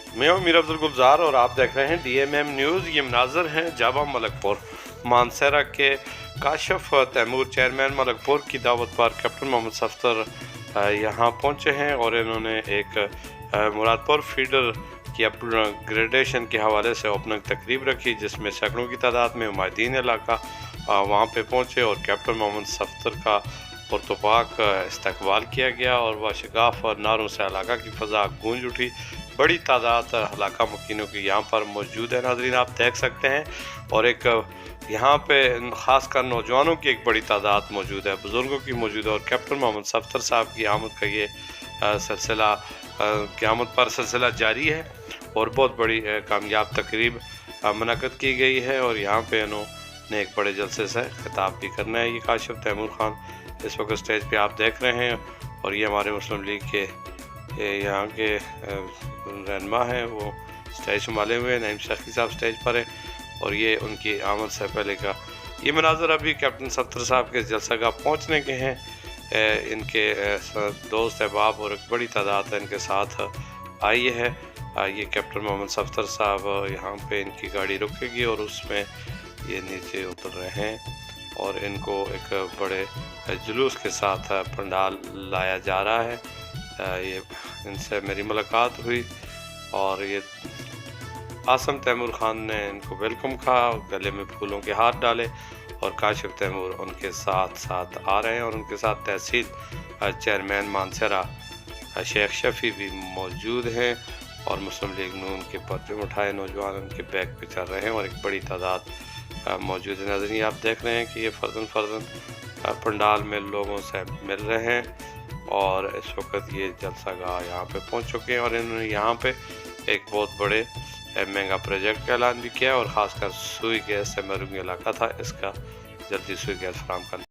मैं हूं मीर अब्दुल गुलजार और आप देख रहे हैं DMM न्यूज़। ये मनाज़र हैं जाबा मलकपुर मानसरा के काशिफ तैमूर चेयरमैन मलकपुर की दावत पर कैप्टन मोहम्मद सफ्तर यहाँ पहुँचे हैं और इन्होंने एक मुरादपुर फीडर की अपग्रेडेशन के हवाले से ओपनिंग तकरीब रखी, जिसमें सैकड़ों की तादाद में हुमायूदीन इलाका वहाँ पे पहुँचे और कैप्टन मोहम्मद सफ्तर का पुरतपाक इस्तकबाल किया गया और वाशगाफ और नारों से इलाका की फ़ज़ा गूंज उठी। बड़ी तादाद इलाका मकीनों की यहाँ पर मौजूद है। नाज़रीन, आप देख सकते हैं और एक यहाँ पे ख़ासकर नौजवानों की एक बड़ी तादाद मौजूद है, बुज़ुर्गों की मौजूद है और कैप्टन मोहम्मद सफ्तर साहब की आमद का ये सिलसिला क़यामत पर सिलसिला जारी है और बहुत बड़ी कामयाब तकरीब मुनक़्क़द की गई है और यहाँ पे इन्होंने एक बड़े जलसे से खिताब भी करना है। ये काशिफ तैमूर खान इस वक्त स्टेज पे आप देख रहे हैं और ये हमारे मुस्लिम लीग के यहाँ के रहनुमा हैं, वो स्टेज संभाले हुए हैं। नईम शेखी साहब स्टेज पर है और ये उनकी आमद से पहले का ये मनाज़र अभी कैप्टन सफ्तर साहब के जलसागाह पहुँचने के हैं। इनके दोस्त अहबाब और एक बड़ी तादाद इनके साथ आई है। ये कैप्टन मोहम्मद सफ्तर साहब यहाँ पे इनकी गाड़ी रुकेगी और उसमें ये नीचे उतर रहे हैं और इनको एक बड़े जुलूस के साथ पंडाल लाया जा रहा है। ये इनसे मेरी मुलाकात हुई और ये आसम तैमूर खान ने इनको वेलकम कहा, गले में फूलों के हाथ डाले और काशिफ तैमूर उनके साथ साथ आ रहे हैं और उनके साथ तहसील चेयरमैन मानसरा शेख शफ़ी भी मौजूद हैं और मुस्लिम लीग नून के परचम उठाए नौजवान उनके बैक पे चल रहे हैं और एक बड़ी तादाद मौजूद है। नाज़रीन, आप देख रहे हैं कि ये फ़र्जन पंडाल में लोगों से मिल रहे हैं और इस वक्त ये जलसागाह यहाँ पे पहुँच चुके हैं और इन्होंने यहाँ पे एक बहुत बड़े महंगा प्रोजेक्ट का ऐलान भी किया और ख़ासकर सुई गैस से महरूम इलाका था, इसका जल्दी सुई गैस फराहम करने